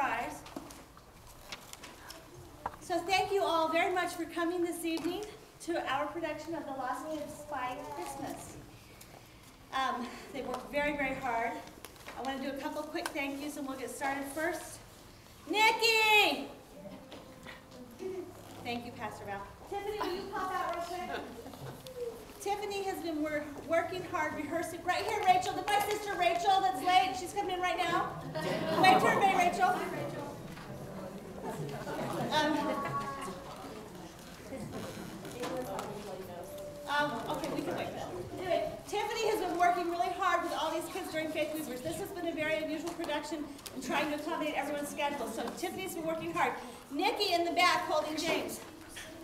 rise. So thank you all very much for coming this evening to our production of the Las Vegas Spy Christmas. They worked very, very hard. I want to do a couple quick thank yous and we'll get started first. Nikki! Thank you, Pastor Val. Tiffany, will you pop out real quick? Tiffany has been working hard, rehearsing. Right here, Rachel. My sister Rachel that's late. She's coming in right now. Wave to everybody, Rachel. Hi, Rachel. Okay, we can wait. Anyway, Tiffany has been working really hard with all these kids during Faith Weavers. This has been a very unusual production and trying to accommodate everyone's schedule. So Tiffany's been working hard. Nikki in the back holding James.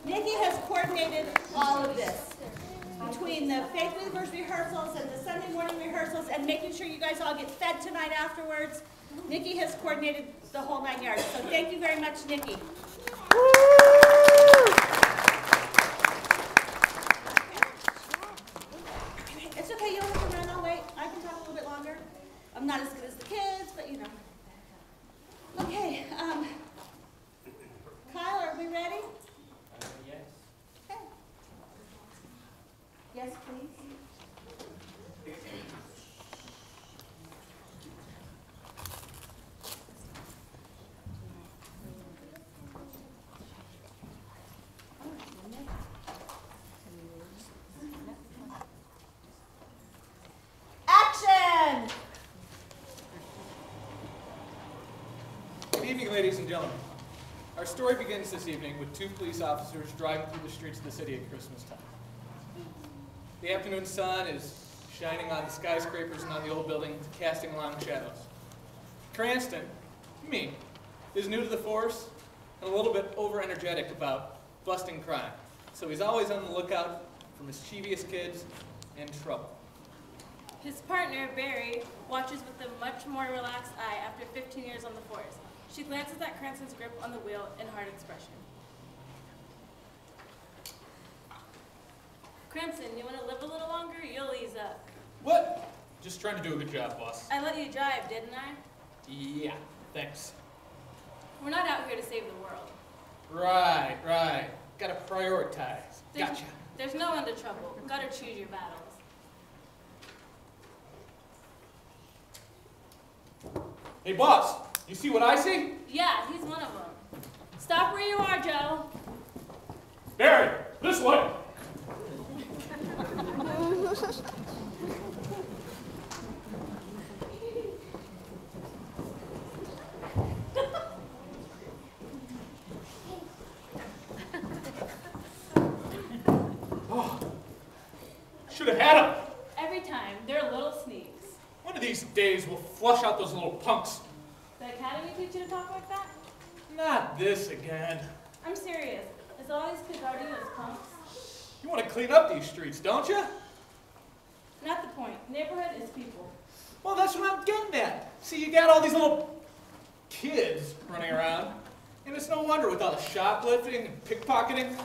Nikki has coordinated all of this between the Faith Weavers rehearsals and the Sunday morning rehearsals and making sure you guys all get fed tonight afterwards. Nikki has coordinated the whole 9 yards. So thank you very much, Nikki. It's okay, you don't have to run. I'll wait. I can talk a little bit longer. I'm not as good as the kids, but you know. Okay, Kyle, are we ready? Yes. Okay. Yes, please. Action! Good evening, ladies and gentlemen. Our story begins this evening with two police officers driving through the streets of the city at Christmas time. The afternoon sun is shining on the skyscrapers and on the old buildings, casting long shadows. Cranston, me, is new to the force and a little bit over-energetic about busting crime. So he's always on the lookout for mischievous kids and trouble. His partner, Barry, watches with a much more relaxed eye after 15 years on the force. She glances at Cranston's grip on the wheel in hard expression. Cranston, you want to live a little longer? You'll ease up. What? Just trying to do a good job, boss. I let you drive, didn't I? Yeah, thanks. We're not out here to save the world. Right. Gotta prioritize. Gotcha. There's no end to trouble. Gotta choose your battles. Hey, boss, you see what I see? Yeah, he's one of them. Stop where you are, Joe. Barry, this way. Oh, should have had him. Every time, they're little sneaks. One of these days we'll flush out those little punks. The academy teach you to talk like that? Not this again. I'm serious. Is all these kids already as punks? You want to clean up these streets, don't you? Not the point. Neighborhood is people. Well, that's what I'm getting at. See, you got all these little kids running around, and it's no wonder with all the shoplifting and pickpocketing.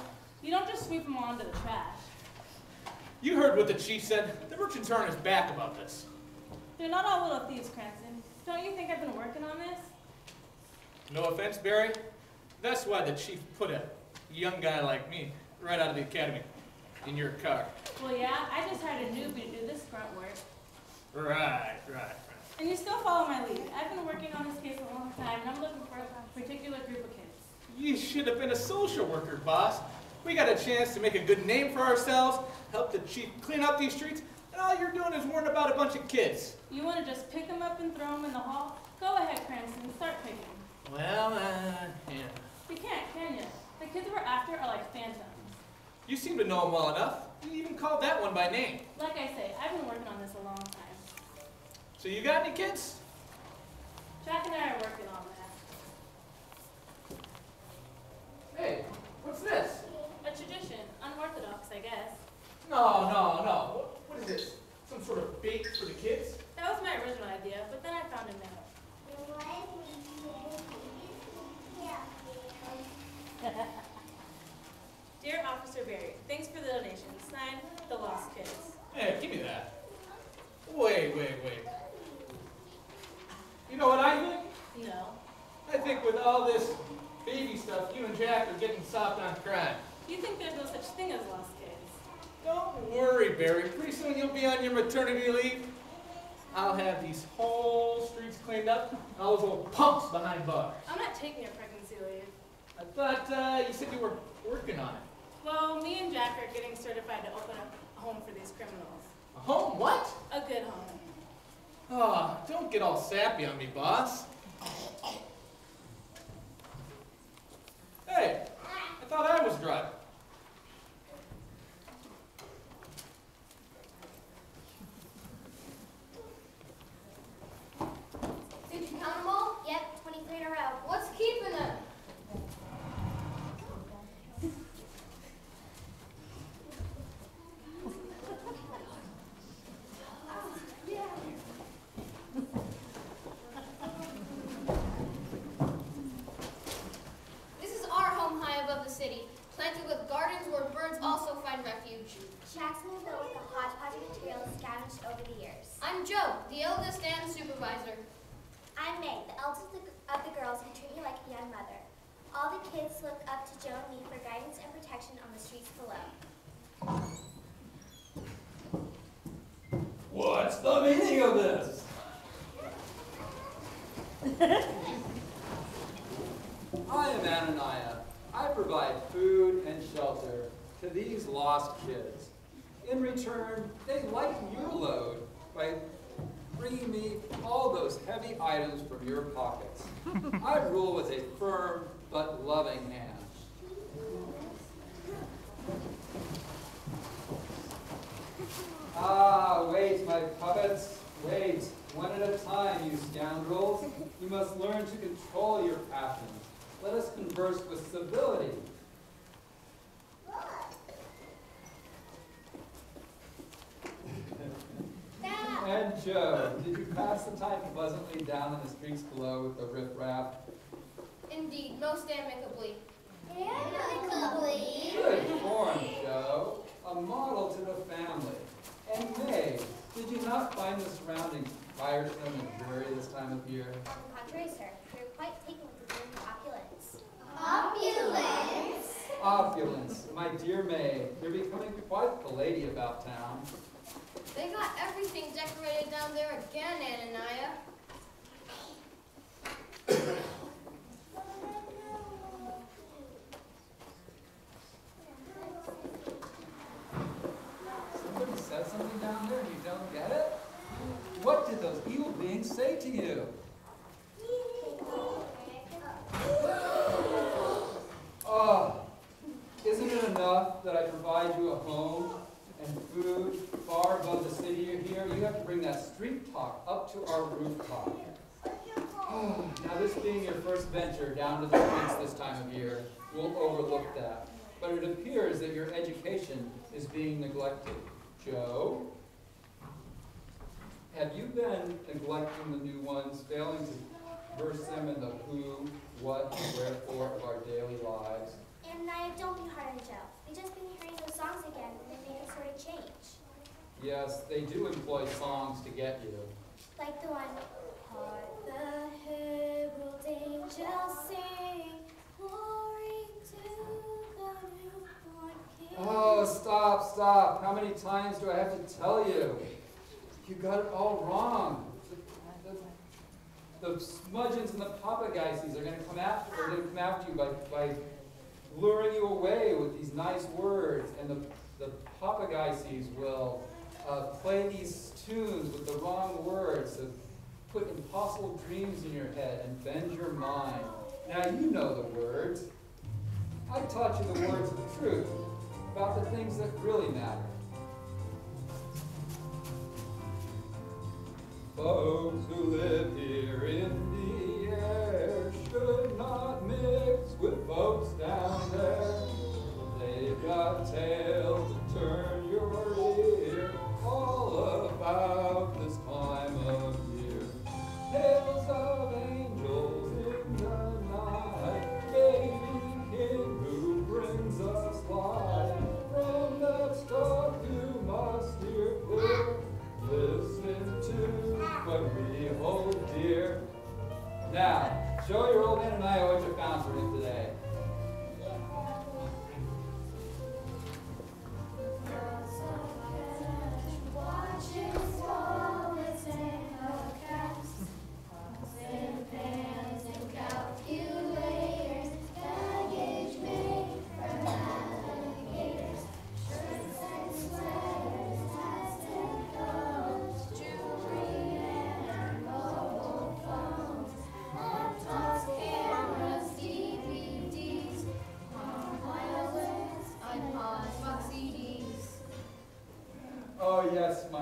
You don't just sweep them onto the trash. You heard what the chief said. The merchants are on his back about this. They're not all little thieves, Cranston. Don't you think I've been working on this? No offense, Barry. That's why the chief put a young guy like me right out of the academy in your car. Well, yeah, I just hired a newbie to do this grunt work. Right. And you still follow my lead. I've been working on this case a long time, and I'm looking for a particular group of kids. You should have been a social worker, boss. We got a chance to make a good name for ourselves, help the chief clean up these streets, and all you're doing is worrying about a bunch of kids. You want to just pick them up and throw them in the hall? Go ahead, Cranston, start picking. Well, yeah. You can't, can you? The kids we're after are like phantoms. You seem to know them well enough. You even called that one by name. Like I say, I've been working on this a long time. So you got any kids? Jack and I are working on that. Hey, what's this? A tradition. Unorthodox, I guess. No. What is this? Some sort of bait for the kids? That was my original idea, but then I found a note. Dear Officer Barry, thanks for the donation. Signed, The Lost Kids. Hey, give me that. Wait. You know what I think? No. I think with all this baby stuff, you and Jack are getting soft on crime. You think there's no such thing as lost kids? Don't worry, Barry. Pretty soon you'll be on your maternity leave. I'll have these whole streets cleaned up and all those little punks behind bars. I'm not taking a pregnancy leave. I thought you said you were working on it. Well, me and Jack are getting certified to open up a home for these criminals. A home? What? A good home. Oh, don't get all sappy on me, boss. Hey, I thought I was driving. Did you count them all? Yep, 23 in a row. What's keeping them? This is our home high above the city, planted with gardens where birds also find refuge. Jackson built with a hodgepodge of materials scavenged over the years. I'm Joe, the eldest and supervisor. I'm May, the eldest of the girls who treat me like a young mother. All the kids look up to Joe and me for guidance and protection on the streets below. What's the meaning of this? I am Ananiah. I provide food and shelter to these lost kids. In return, they lighten your load by bringing me all those heavy items from your pockets. I rule with a firm but loving hand. Ah, wait, my puppets, wait. One at a time, you scoundrels. You must learn to control your passions. Let us converse with civility. And Joe, did you pass the time pleasantly down in the streets below with the riffraff? Indeed, most amicably. Amicably. Good form, Joe. A model to the family. And May, did you not find the surroundings tiresome and dreary this time of year? On the contrary, sir, we were quite taken with the dream of opulence. Opulence? Opulence. My dear May, you're becoming quite the lady about town. They got everything decorated down there again, Ananiah. Somebody said something down there and you don't get it? What did those evil beings say to you? Oh, isn't it enough that I provide you a home and food far above the city you're here? You have to bring that street talk up to our rooftop. Now, this being your first venture down to the streets this time of year, we'll overlook that. But it appears that your education is being neglected. Joe, have you been neglecting the new ones, failing to verse them in the who, what, and wherefore of our daily lives? And I don't be hard on Joe. They just been hearing those songs again, and they make a sort of change. Yes, they do employ songs to get you. Like the one, Hark the herald angels sing, glory to the newborn King. Oh, stop, stop. How many times do I have to tell you? You got it all wrong. The smudgeons and the papagaises are going to come after you by luring you away with these nice words, and the papagaises will play these tunes with the wrong words to put impossible dreams in your head and bend your mind. Now you know the words. I taught you the words of truth about the things that really matter. Folks who live here in the air should not mix with folks down there. They've got tales to turn your ear all about this time of year. Tales of angels in the night, baby king who brings us light. From that star you must steer clear. Listen to what we hold dear.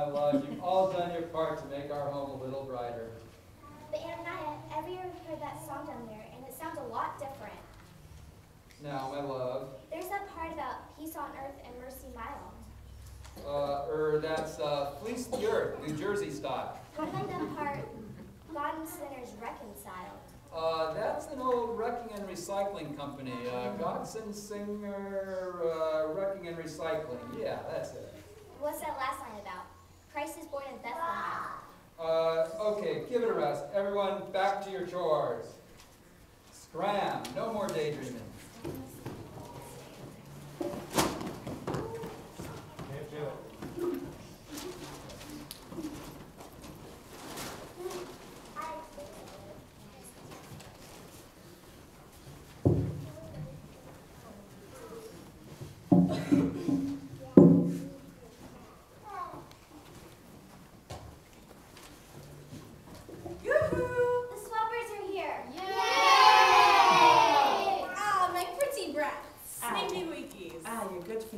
my love. You've all done your part to make our home a little brighter. But Ananiah, have you ever heard that song down there? And it sounds a lot different. Now, my love. There's that part about peace on earth and mercy mild. That's Fleece the Earth, New Jersey style. What about that part, God and sinners reconciled? That's an old wrecking and recycling company. Godson Singer, Wrecking and Recycling. Yeah, that's it. What's that last line about? Christ is born in Bethlehem. Okay, give it a rest. Everyone, back to your chores. Scram, no more daydreaming. Can't do it.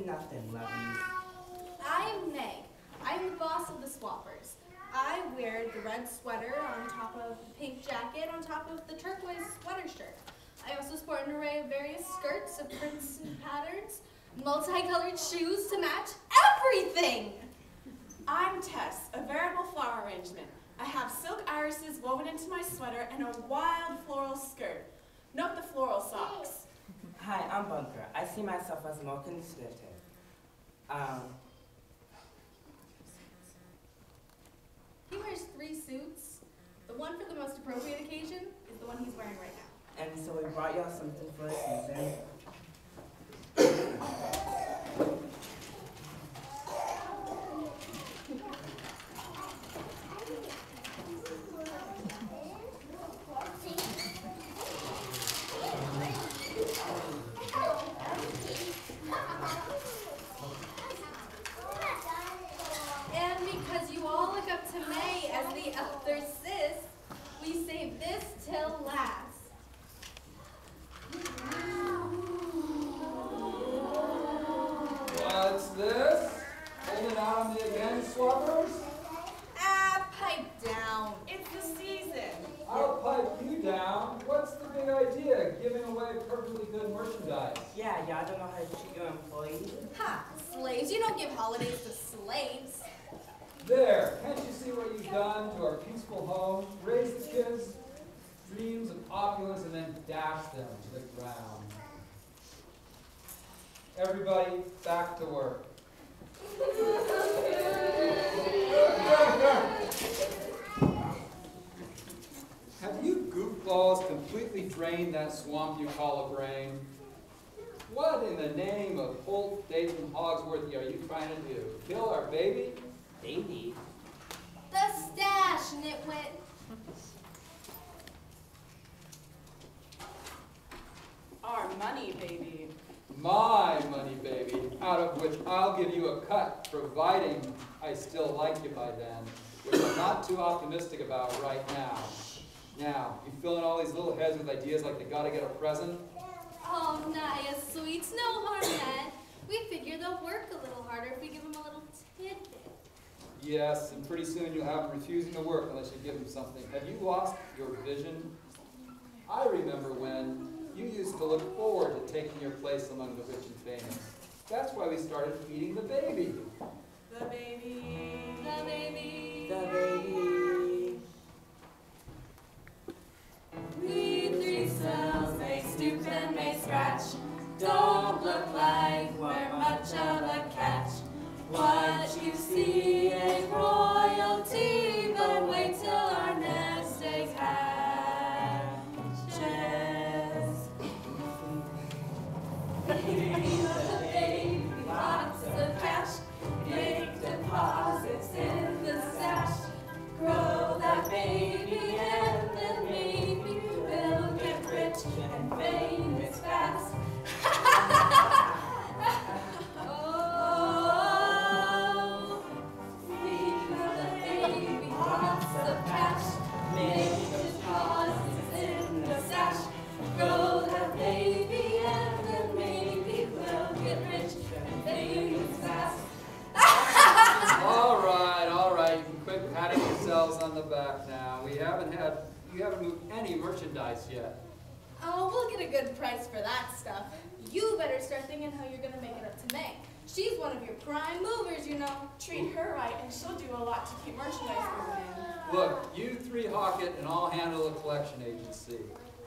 Nothing, lovies. I'm Meg. I'm the boss of the Swappers. I wear the red sweater on top of the pink jacket on top of the turquoise sweater shirt. I also sport an array of various skirts of prints and patterns, multicolored shoes to match everything. I'm Tess, a veritable flower arrangement. I have silk irises woven into my sweater and a wild floral skirt. Note the floral socks. Hi, I'm Bunker. I see myself as more conservative. He wears 3 suits. The one for the most appropriate occasion is the one he's wearing right now. And so we brought y'all something for the season. And because you all look up to May as the elder sis, we save this till last. What's this? Holding out on me again, swappers? Ah, pipe down. It's the season. I'll pipe you down. What's the big idea? Giving away perfectly good merchandise. Yeah, y'all don't know how to treat your employees. Ha! Slaves. You don't give holidays to slaves. There, can't you see what you've done to our peaceful home? Raise the kids, dreams of opulence, and then dash them to the ground. Everybody, back to work. Have you goofballs completely drained that swamp you call a brain? What in the name of Holt, Dayton, Hogsworthy are you trying to do? Kill our baby? Baby. The stash, nitwit. Our money, baby. My money, baby, out of which I'll give you a cut, providing I still like you by then, which I'm not too optimistic about right now. Now, you filling all these little heads with ideas like they gotta get a present? Oh, Naya, sweets, no harm then. We figure they'll work a little harder if we give them a little tidbit. Yes, and pretty soon you'll have them refusing to work unless you give them something. Have you lost your vision? I remember when you used to look forward to taking your place among the rich and famous. That's why we started feeding the baby. The baby. The baby. The baby. We 3 cells may stoop and may scratch. Don't look like we're much of a catch. What you see ain't royalty, but wait till our nest egg hatches. Feed the baby lots of cash. Make deposits in the stash. Grow that baby and then maybe we'll get rich and famous fast. Oh, feed the baby lots of cash. Make deposits in the stash. Grow that baby and then maybe we'll merchandise yet. Oh, we'll get a good price for that stuff. You better start thinking how you're gonna make it up to Meg. She's one of your prime movers, you know. Treat her right, and she'll do a lot to keep merchandise moving in. Look, you three hawk it, and I'll handle the collection agency.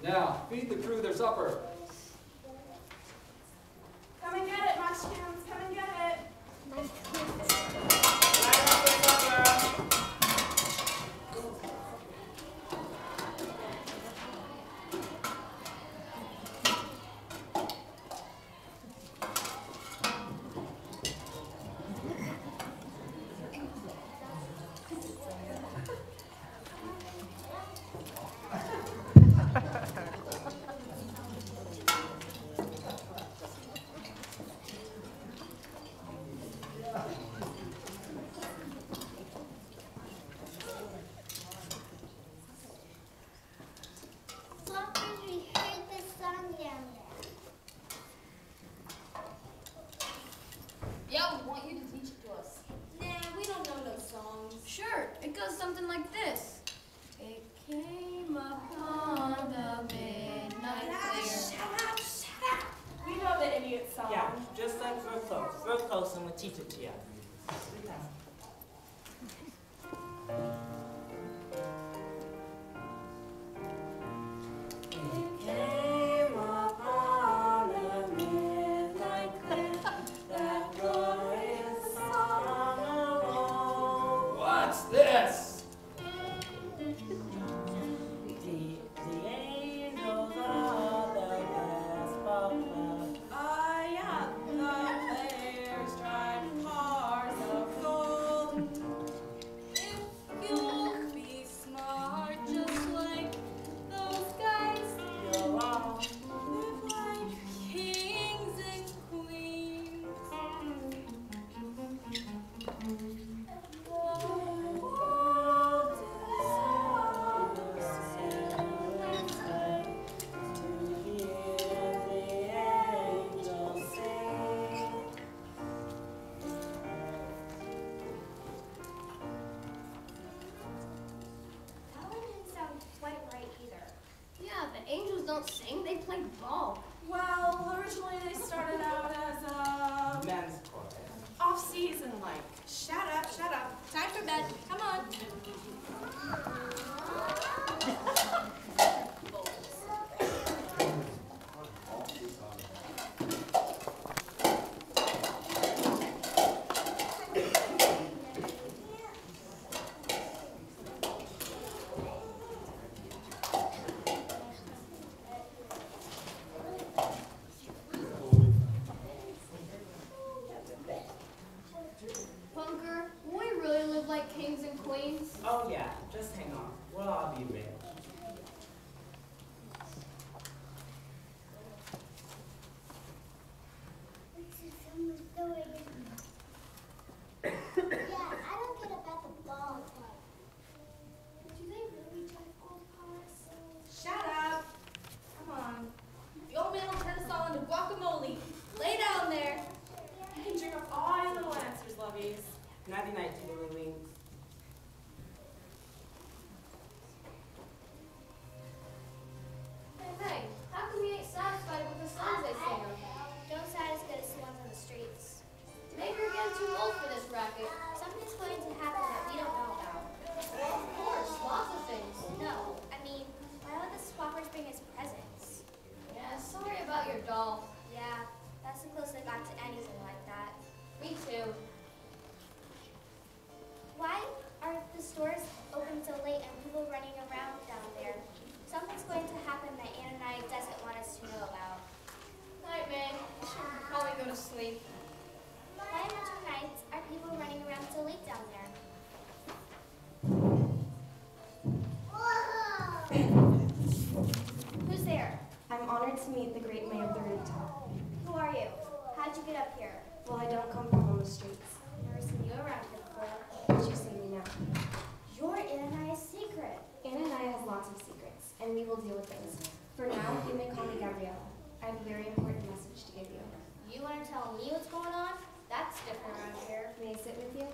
Now, feed the crew their supper. Come and get it, Munchkins. Come and get it. Swappers, we heard the song down there. Yeah, we want you to teach it to us. Nah, we don't know no songs. Sure, it goes something like this. It came upon the midnight clear. Shut up! We know the idiot song. Yeah, just like real close. Real close, and we'll teach it to you. It came upon a midnight clear, that glorious song alone. What's this? The angels are the basketball club. Yeah, the players drive cars of gold. If you'll be smart, just like those guys, You'll all live like kings and queens. The world is ours, to hear the angels sing. That one didn't sound quite right either. Yeah, the angels don't sing, they play ball. well, originally they started out as a Men's chorus. off-season like. Shut up, shut up. Time for bed. Come on. Punker, will we really live like kings and queens? Oh yeah, just hang on. We'll all be real. Yeah, I don't get about the ball part. Do they really drive gold cars? Shut up. Come on. The old man will turn us all into guacamole. Lay down there. You can dream up all your little answers, lovies. Nighty night, Tiddly Wings. Hey, hey, how come you ain't satisfied with the songs they sing? Don't sound as good as the ones on the streets. Maybe you're getting too old for this racket. Something's going to happen that we don't know about. Well, of course, lots of things. No, I mean, why would the swappers bring us presents? Yeah, sorry about your doll. Yeah, that's the closest I got to anything like that. Me too. Why are the stores open so late and people running around down there? Something's going to happen that Anna and I doesn't want us to know about. Night, Meg. You should probably go to sleep. Why on winter nights are people running around so late down there? Who's there? I'm honored to meet the great mayor of the rooftop. Who are you? How'd you get up here? Well, I don't come from on the streets. Never seen you around here before. But you see me now. You're Anna and I's secret. Anna and I has lots of secrets, and we will deal with those. For now, you may call me Gabriella. I have a very important message to give you. You want to tell me what's going on? That's different around here. May I sit with you?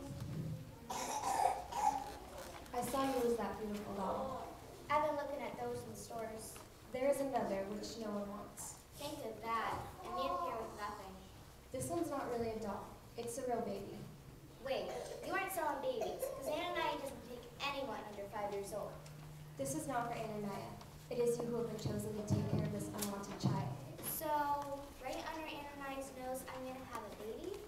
I saw you lose that beautiful doll. I've been looking at those in the stores. There is another which no one wants. Think of that. And me up here with nothing. This one's not really a doll. It's a real baby. Wait, you aren't selling babies, because Ananias doesn't take anyone under 5 years old. This is not for Ananias. It is you who have been chosen to take care of this unwanted child. So, right under Ananias' nose, I'm going to have a baby?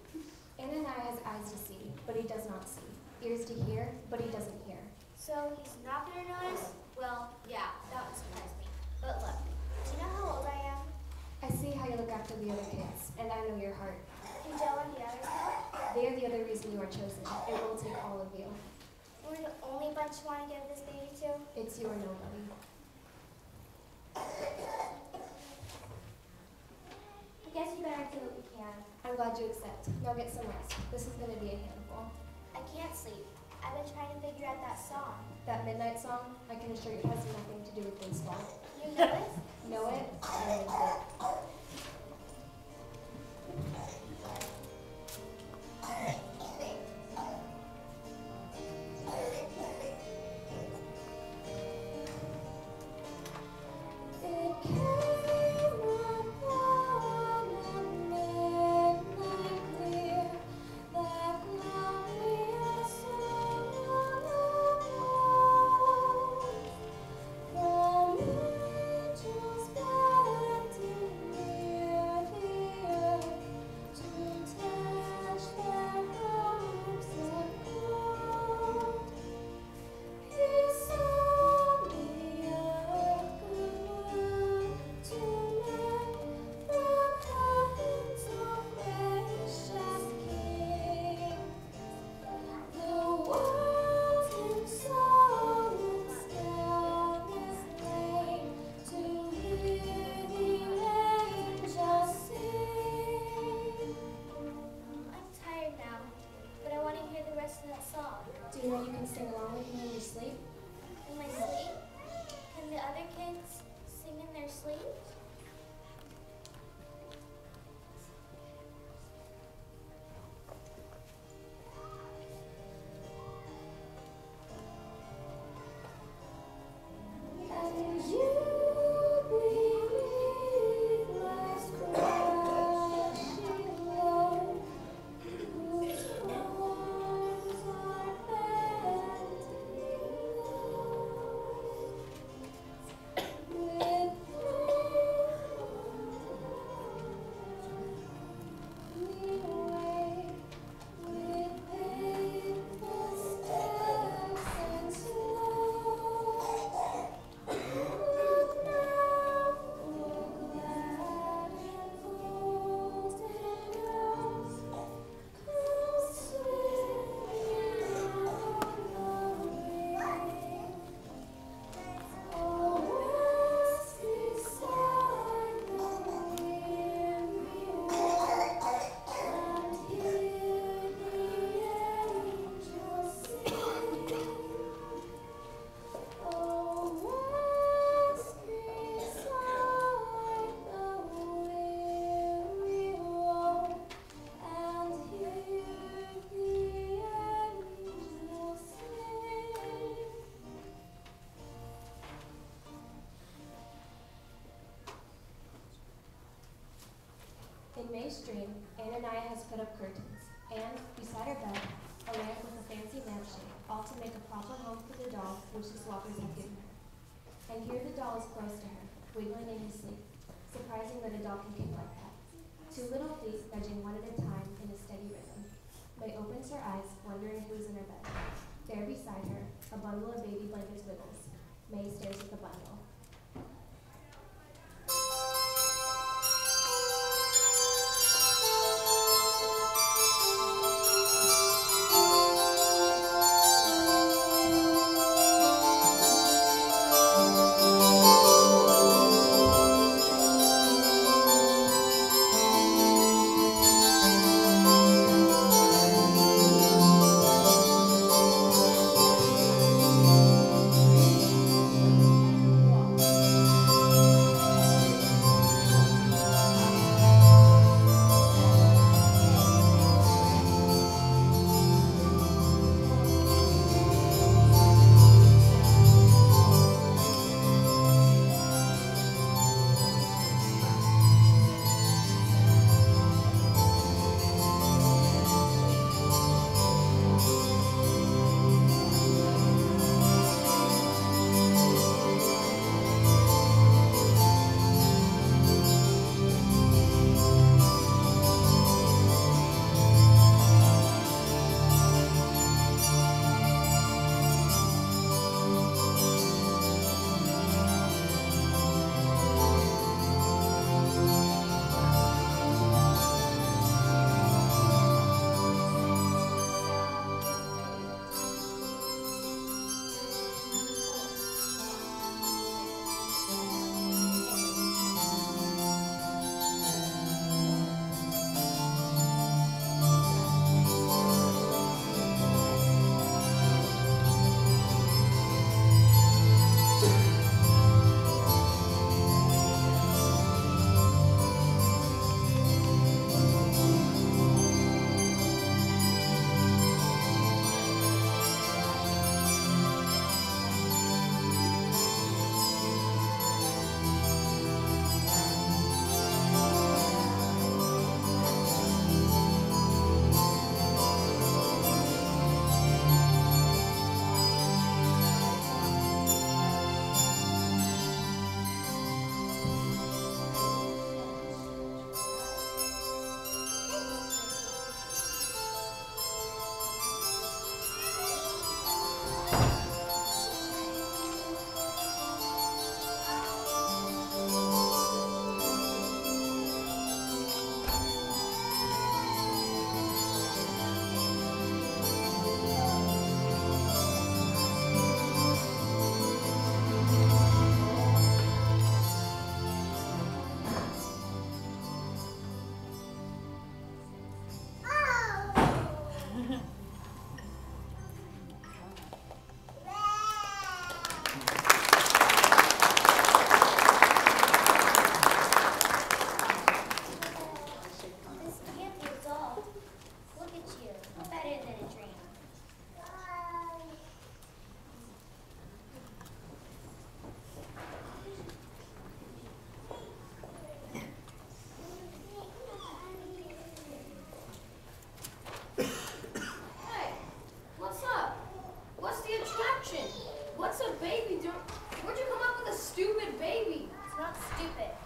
Ananias has eyes to see, but he does not see. Ears to hear, but he doesn't hear. So he's not going to notice? Well, yeah, that would surprise me. But look, do you know how old I am? I see how you look after the other kids, and I know your heart. And Joe and the others know? They are the other reason you are chosen. It will take all of you. We're the only bunch you want to give this baby to? It's you or nobody. I guess you better do what you can. I'm glad you accept. Now get some rest. This is going to be a handful. I can't sleep. I've been trying to figure out that song. That midnight song, I can assure you, has nothing to do with baseball. You know it? Know it? I lived it. Do you know you can sing along with me in your sleep? In my sleep? Can the other kids sing in their sleep? And you beneath life's crashing low, whose arms are bent with lead away with painful steps and slow. Look now, look glad and bold and yours, come swimming on the wing. Oh, rest beside the weary wall, and hear the angels sing. Oh, rest beside the weary wall, and hear the angels sing. In May's dream, Ananias has put up curtains, and, beside her bed, a lamp with a fancy lampshade, all to make a proper home for the doll which the swappers have given her. And here the doll is close to her, wiggling in his sleep. Surprising that a doll can kick like that. Two little feet nudging one at a time in a steady rhythm. May opens her eyes, wondering who's in her bed. There beside her, a bundle of baby blankets wiggles. May stares at the bundle. Walk.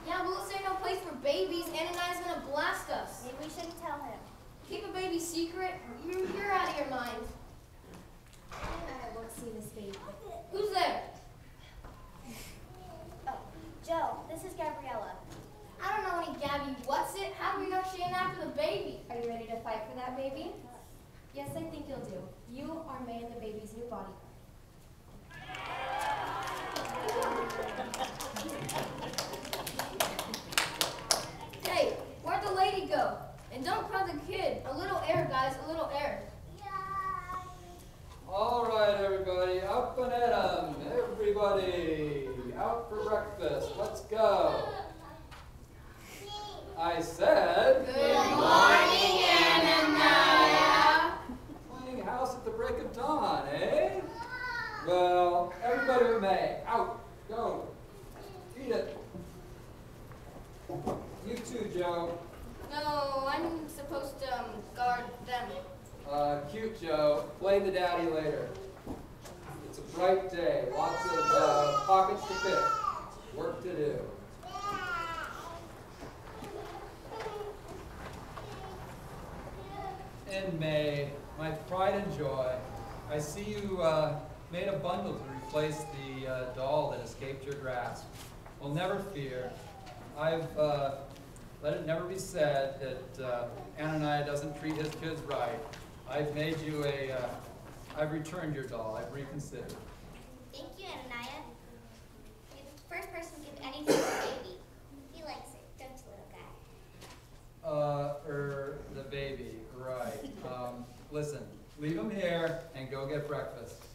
Yeah, well, this ain't no place for babies. Ananias gonna blast us. Maybe we shouldn't tell him. Keep a baby secret? You're out of your mind. I won't see this baby. Who's there? Oh, Joe, this is Gabriella. I don't know any Gabby. What's it? How do we know she ain't after the baby? Are you ready to fight for that baby? Yes, I think you'll do. You are May and the baby's new bodyguard. Hey, where'd the lady go? And don't cry the kid. A little air, guys, a little air. All right, everybody, up and at 'em. Everybody, out for breakfast. Let's go. I said... Good morning, Ananias. Cleaning house at the break of dawn, eh? Well, everybody but May, out, go, eat it. You too, Joe. No, I'm supposed to guard them. Cute, Joe. Play the daddy later. It's a bright day. Lots of pockets to pick. Work to do. In May, my pride and joy, I see you made a bundle to replace the doll that escaped your grasp. Well, never fear. I've let it never be said that Ananias doesn't treat his kids right. I've made you I've returned your doll. I've reconsidered. Thank you, Ananias. You're the first person to give anything to the baby. He likes it, don't you, little guy? The baby, right. Listen, leave him here and go get breakfast.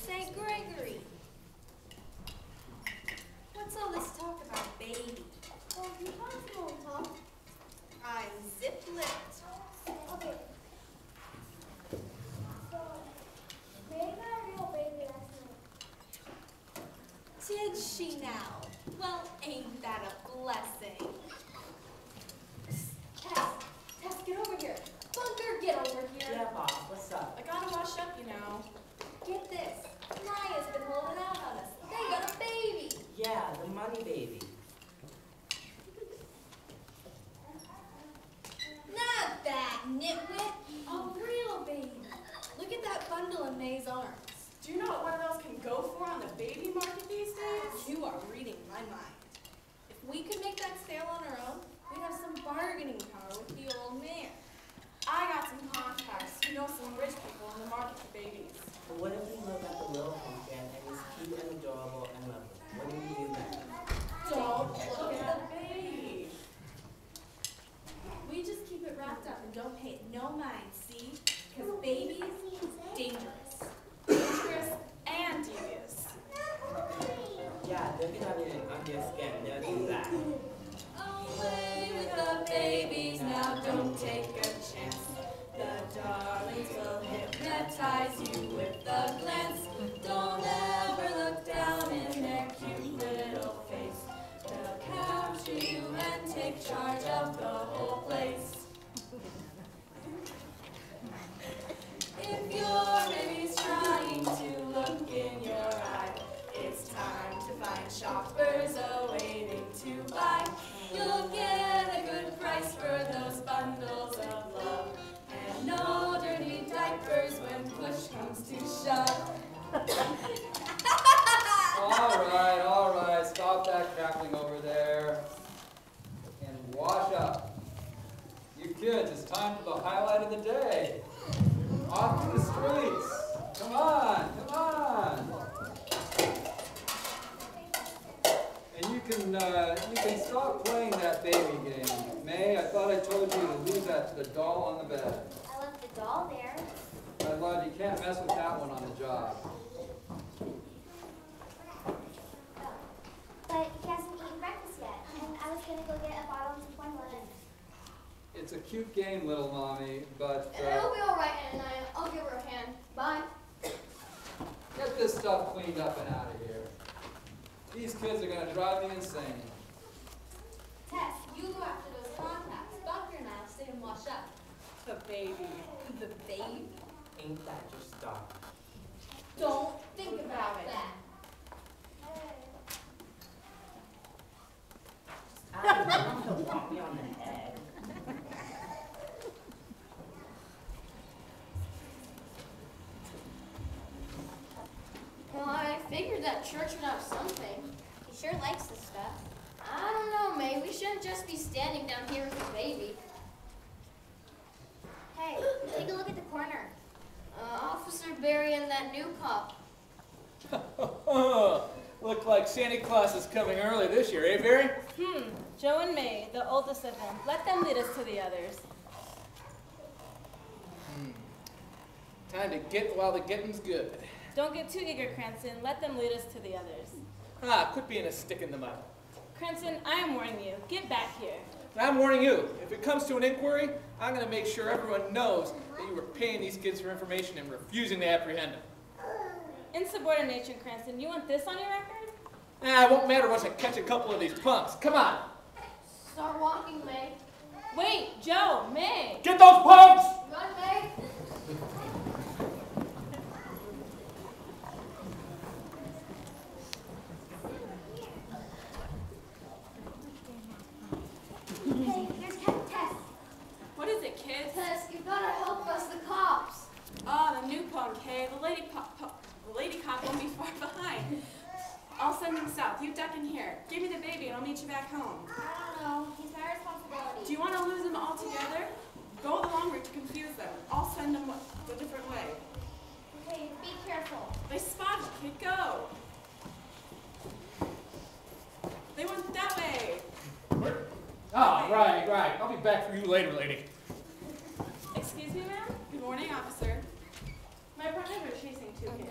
St. Gregory. What's all this talk about baby? Oh, you talk to him, huh? I'm zip-lipped. Okay. So, May got a real baby last night. Did she now? Well, ain't that a blessing? Tess, get over here. Bunker, get over here. Yeah, boss, what's up? I gotta wash up, you know. Get this. Maya's been holding out on us. They got a baby. Yeah, the money baby. Not that, nitwit. A real baby. Look at that bundle in May's arms. Do you know what one of those can go for on the baby market these days? You are reading my mind. If we could make that sale on our own, we'd have some bargaining power with the old man. I got some contacts. You know some rich people in the market for babies. But what if we look at the little pumpkin and he's cute and adorable and lovely? What do we do then? Don't look at the baby. We just keep it wrapped up and don't pay it no mind, see? Because babies, dangerous. Dangerous and devious. Yeah, they'll get on your skin. They'll do that. Away with the babies, now don't take a chance. The darlings will hypnotize you with a glance. Don't ever look down in their cute little face. They'll capture you and take charge of the whole place. If your baby's trying to look in your eye, it's time to find shoppers awaiting to buy. You'll get a good price for those bundles of love, and no dirty diapers when push comes to shove. All right, stop that cackling over there. time for the highlight of the day. Off to the streets. Come on, come on. And you can stop playing that baby game. May, I thought I told you to leave that to the doll on the bed. I left the doll there. My love, you can't mess with that one on the job. But he hasn't eaten breakfast yet, and I was gonna go get a bottle of formula. It's a cute game, little mommy, but It'll be all right, Ananiah. I'll give her a hand. Bye. get this stuff cleaned up and out of here. These kids are gonna drive me insane. Tess, you go after those contacts. Doctor and I'll stay and wash up. The baby. The babe? Ain't that just dark? Don't think about that. I want to walk me on the head. Well, I figured that church would have something. He sure likes this stuff. I don't know, May. We shouldn't just be standing down here with the baby. Hey, take a look at the corner. Officer Barry and that new cop. Look like Santa Claus is coming early this year, eh, Barry? Joe and May, the oldest of them. Let them lead us to the others. Time to get while the getting's good. Don't get too eager, Cranston. Let them lead us to the others. Quit being a stick in the mud. Cranston, I am warning you. Get back here. I'm warning you, if it comes to an inquiry, I'm going to make sure everyone knows that you were paying these kids for information and refusing to apprehend them. Insubordination, Cranston. You want this on your record? It won't matter once I catch a couple of these punks. Come on. Start walking, May. Wait, Joe, May. Get those punks! Run, May. Hey, here's Tess. What is it, kids? Tess, you gotta help us, the cops. Ah, the new punk, hey? The lady cop won't be far behind. I'll send him south. You duck in here. Give me the baby and I'll meet you back home. I don't know. He's my responsibility. Do you want to lose them altogether? Go the long route to confuse them. I'll send them the different way. Okay, be careful. They spotted you, kid. Go. They went that way. Right. I'll be back for you later, lady. Excuse me, ma'am? Good morning, officer. My partners are chasing two kids.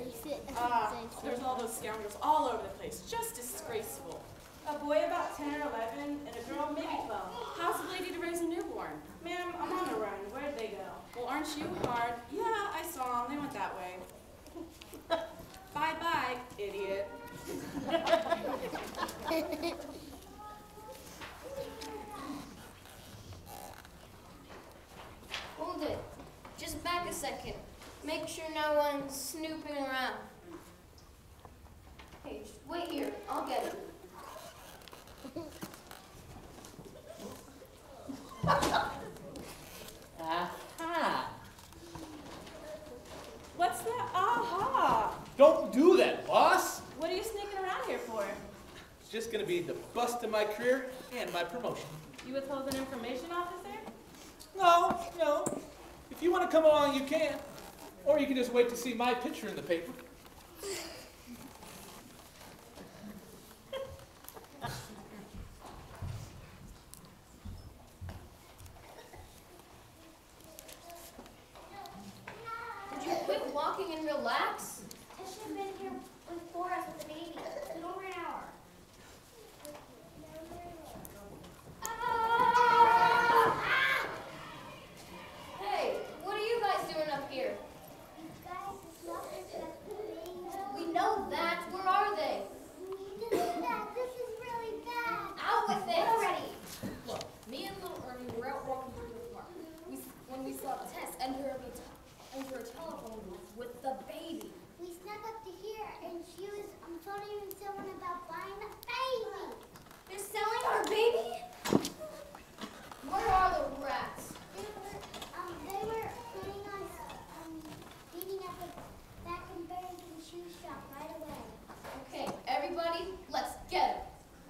There's all those scoundrels all over the place. Just disgraceful. A boy about 10 or 11 and a girl maybe 12. How's a lady to raise a newborn? Ma'am, I'm on the run. Where'd they go? Well, aren't you hard? Yeah, I saw them. They went that way. Bye-bye, idiot. Hold it. Just back a second. Make sure no one's snooping around. Hey, just wait here. I'll get it. Aha! What's that? Aha! Don't do that, boss! What are you sneaking around here for? It's just going to be the bust of my career and my promotion. You withhold an information officer? No. If you want to come along, you can. Or you can just wait to see my picture in the paper. Would you quit walking and relax? Tess should have been here before us with the baby. It's been over an hour. Hey, what are you guys doing up here? We know that. Where are they? This is really bad. Out with it already. Look, me and little Ernie were out walking through the park when we saw Tess enter a telephone booth with the baby. We snuck up to here, and she was phoning someone about buying a baby. They're selling our baby? Where are the rats? They were planning on meeting at the back and Barrington shoe shop right away. Okay, everybody, let's get it.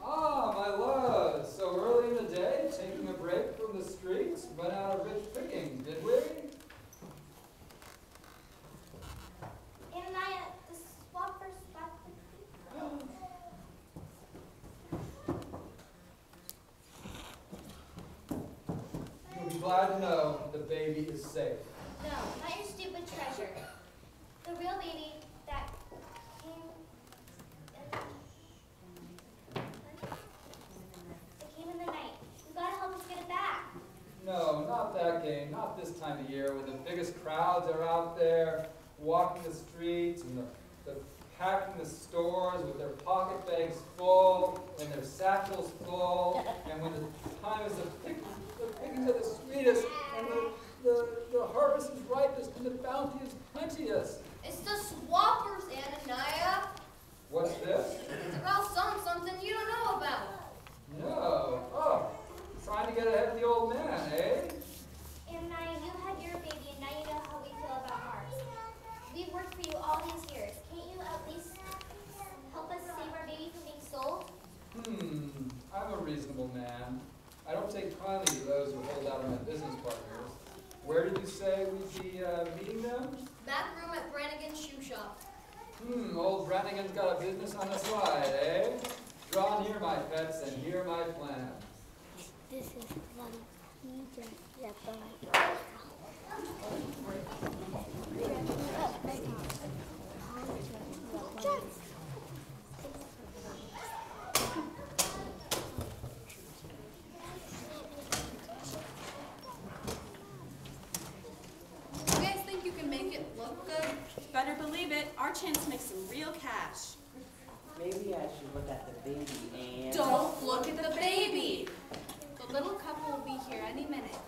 Ah, my love, so early in the day, taking a break from the street? streets run out of rich pickings, did we? Ananiah, the swappers got You'll be glad to know the baby is safe. No, not your stupid treasure. The real baby that came in the night. You gotta help us get it back. No, not that game. Not this time of year when the biggest crowds are out there walking the streets and the packing the stores with their pocket bags full and their satchels full, and when the time is the pickings are the sweetest and the harvest is ripest and the bounty is plenteous. It's the swappers, Ananiah. What's this? It's about something you don't know about. No. Oh, trying to get ahead of the old man, eh? Ananiah, you had your baby, and now you know how we feel about ours. We've worked for you all these years. Can't you at least help us save our baby from being sold? I'm a reasonable man. I don't take kindly to those who hold out on my business partners. Where did you say we'd be meeting them? Back room at Brannigan's shoe shop. Old Brannigan's got a business on the side, eh? Draw near, my pets, and hear my plan. This is funny. You just let You guys think you can make it look good? Better believe it, our chance to make some real cash. Maybe I should look at the baby and... Don't look at the baby! The little couple will be here any minute.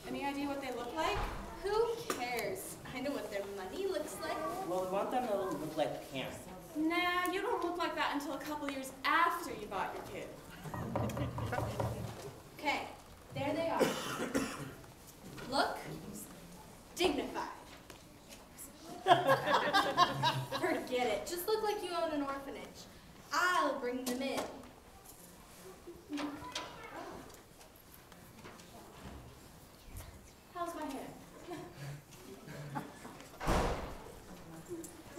Any idea what they look like? Who cares? I know what their money looks like. Well, we want them to look like parents. Nah, you don't look like that until a couple years after you bought your kid. Okay, there they are. Look dignified. Forget it. Just look like you own an orphanage. I'll bring them in. How's my hair?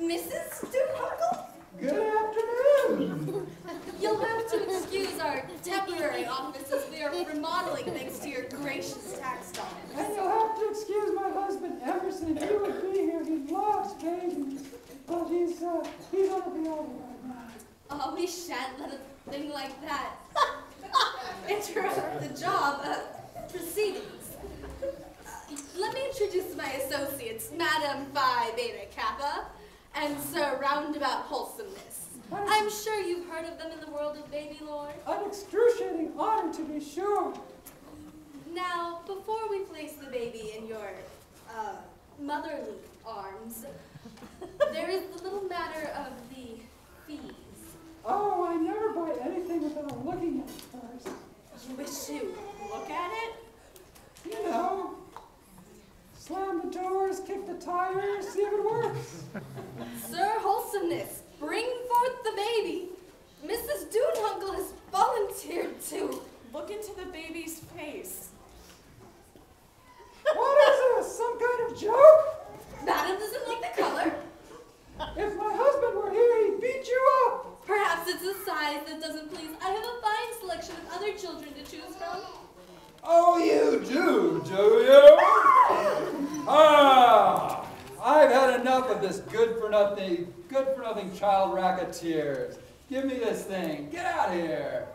Mrs. Stoonhuckle? Good afternoon! You'll have to excuse our temporary office as we are remodeling thanks to your gracious tax dollars. And you'll have to excuse my husband Emerson. He would be here. He loves babies. But he's on the over right now. Oh, we shan't let a thing like that interrupt the job proceedings. Let me introduce my associates, Madam Phi Beta Kappa and Sir Roundabout Wholesomeness. I'm sure you've heard of them in the world of baby lore. An excruciating honor, to be sure. Now, before we place the baby in your motherly arms, there is the little matter of the fees. Oh, I never buy anything without looking at it first. You wish you look at it? You know, slam the doors, kick the tires, see if it works. Sir Wholesomeness, bring forth the baby. Mrs. Stoonhuckle has volunteered to Look into the baby's face. What is this, some kind of joke? Madam doesn't like the color. If my husband were here, he'd beat you up. Perhaps it's the size that doesn't please. I have a fine selection of other children to choose from. Oh, you do you? Ah, I've had enough of this good-for-nothing child racketeers. Give me this thing. Get out of here.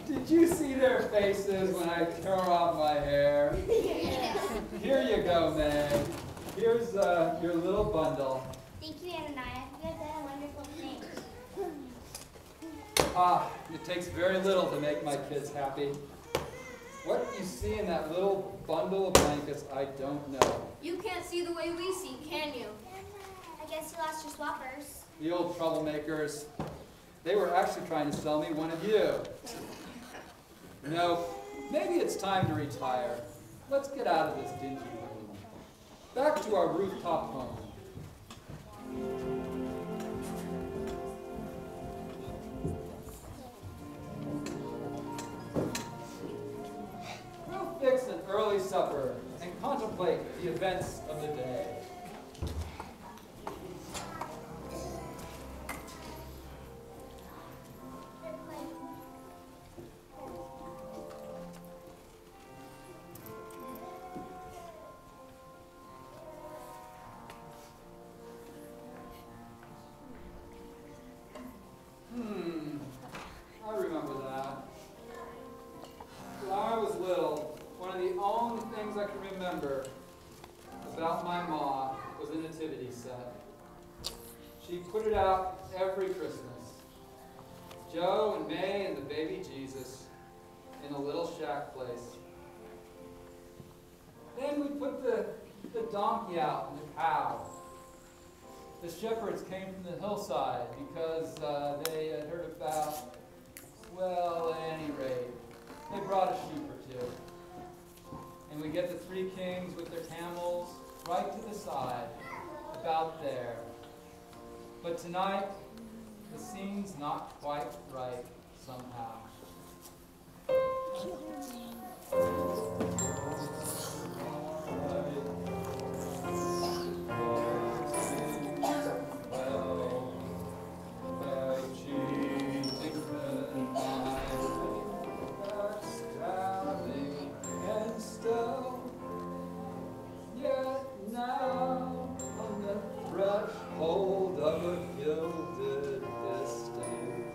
Did you see their faces when I tore off my hair? Here you go, Meg. Here's your little bundle. Thank you, Ananiah. You have done a wonderful thing. It takes very little to make my kids happy. What you see in that little bundle of blankets, I don't know. You can't see the way we see, can you? I guess you lost your swappers. The old troublemakers. They were actually trying to sell me one of you. No, maybe it's time to retire. Let's get out of this dingy room. Back to our rooftop home. the events of the day. I remember that. When I was little, one of the only things I can remember about my ma was a nativity set. She put it out every Christmas. Joe and May and the baby Jesus in a little shack place. Then we put the donkey out and the cow. The shepherds came from the hillside because they had heard about, well, at any rate, they brought a sheep or two. And we get the three kings with their camels right to the side, about there. But tonight, the scene's not quite right somehow. Threshold of a gilded estate,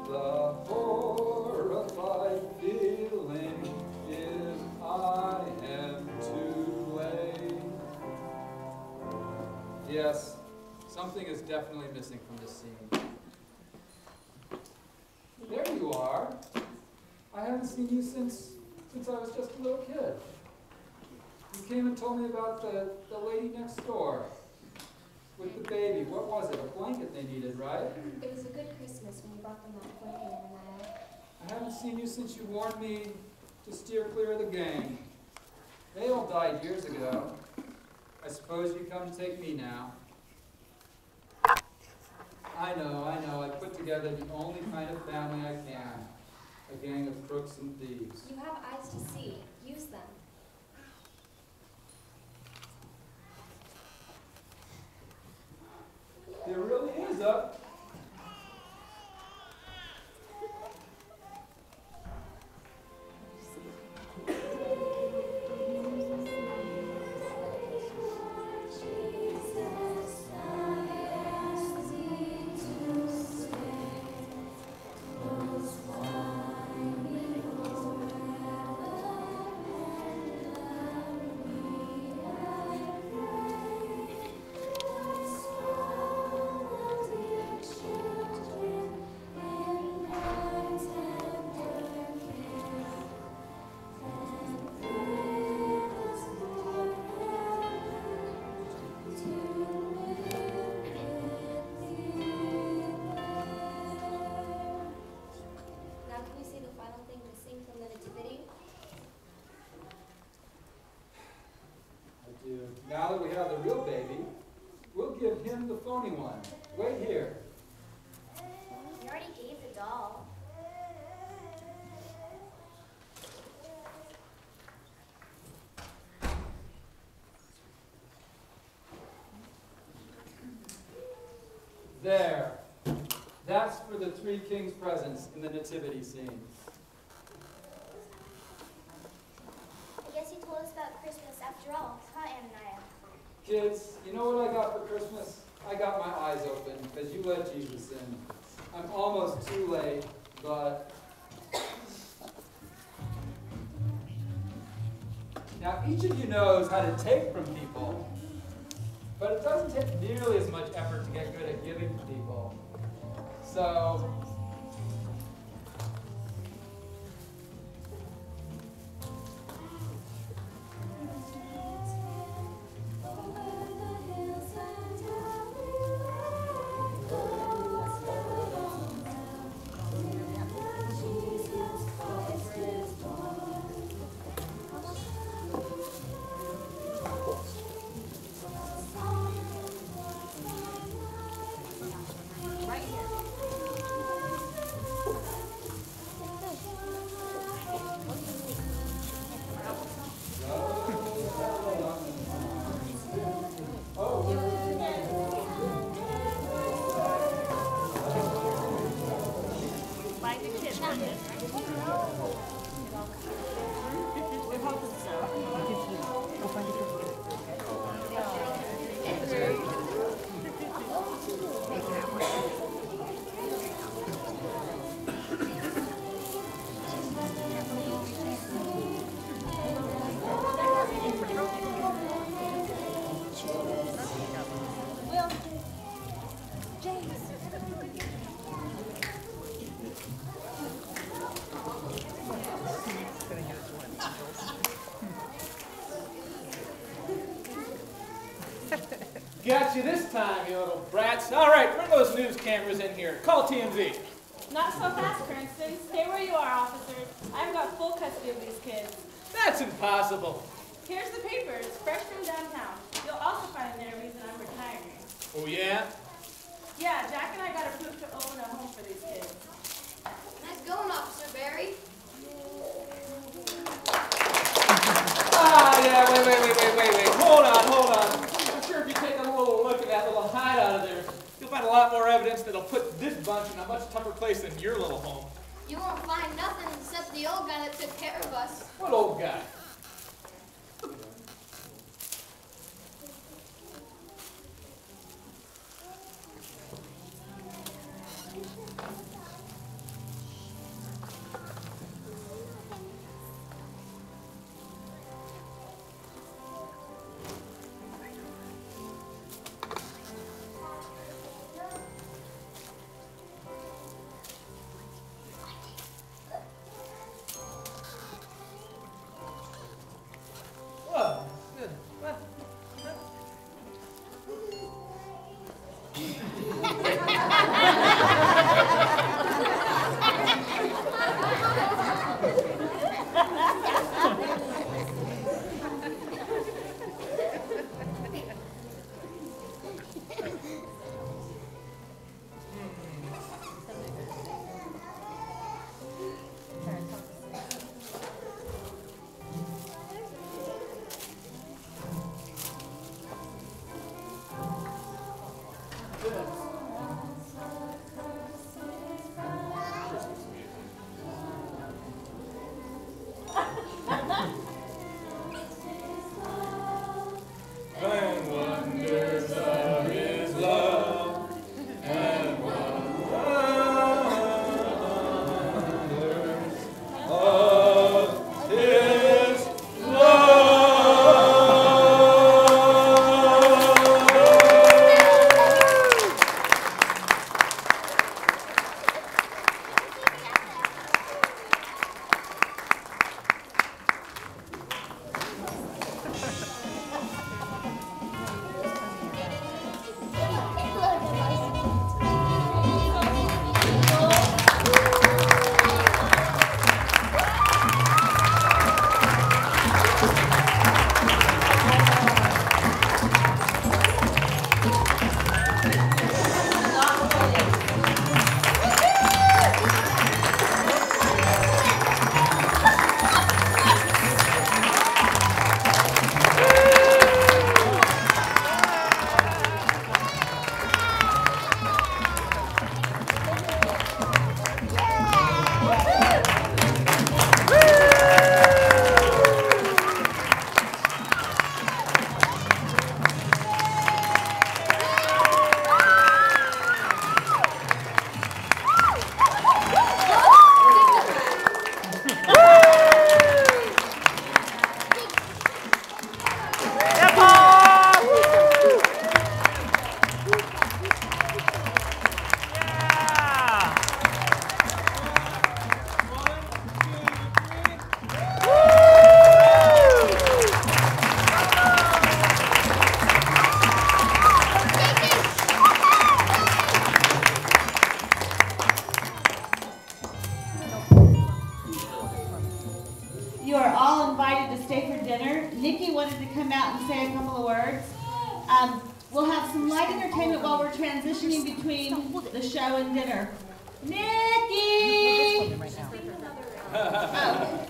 the horrified feeling if I am too late. Yes, something is definitely missing from this scene. There you are. I haven't seen you since I was just a little kid. You came and told me about the lady next door with the baby. What was it? A blanket they needed, right? It was a good Christmas when you brought them that blanket, Ananiah. I haven't seen you since you warned me to steer clear of the gang. They all died years ago. I suppose you come and take me now. I know. I put together the only kind of family I can. A gang of crooks and thieves. You have eyes to see. Use them. There really is a... Now that we have the real baby, we'll give him the phony one. Wait here. We already gave the doll. There. That's for the three kings' presents in the nativity scene. I guess you told us about Christmas after all, huh, Ananiah? Kids, you know what I got for Christmas? I got my eyes open because you let Jesus in. I'm almost too late, but... Now, each of you knows how to take from people, but it doesn't take nearly as much effort to get good at giving to people. So, Right here. got you this time, you little brats. All right, bring those news cameras in here. Call TMZ. Not so fast, Cranston. Stay where you are, officers. I've got full custody of these kids. That's impossible. Here's the papers, fresh from downtown. You'll also find in there a reason I'm retiring. Oh, yeah? Yeah, Jack and I got approved to open a home for these kids. Nice going, Officer Barry. Ah, yeah, wait. Hold on. I'm sure if you take a little look at that little hideout of theirs, you'll find a lot more evidence that'll put this bunch in a much tougher place than your little home. You won't find nothing except the old guy that took care of us. What old guy? Nikki wanted to come out and say a couple of words. We'll have some light entertainment while we're transitioning between the show and dinner. Nikki! Oh.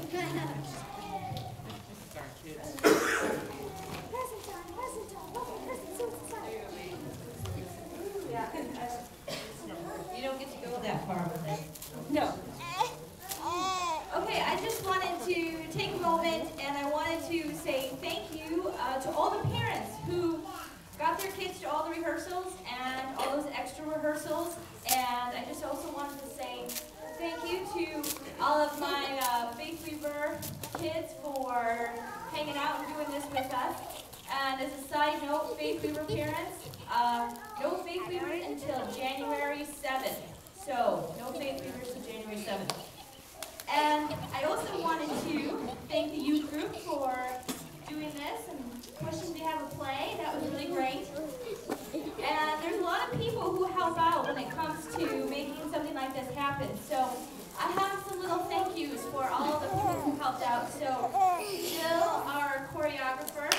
You don't get to go that far with it. No. Okay, I just wanted to take a moment and I wanted to say thank you to all the parents who got their kids to all the rehearsals and all those extra rehearsals. And I just also wanted to say thank you to all of my Faith Weaver kids for hanging out and doing this with us. And as a side note, Faith Weaver parents, no Faith Weavers until January 7th. So, no Faith Weavers until January 7th. And I also wanted to thank the youth group for doing this and pushing to have a play. That was really great. to making something like this happen. So I have some little thank yous for all of the people who helped out. So Jill, our choreographer,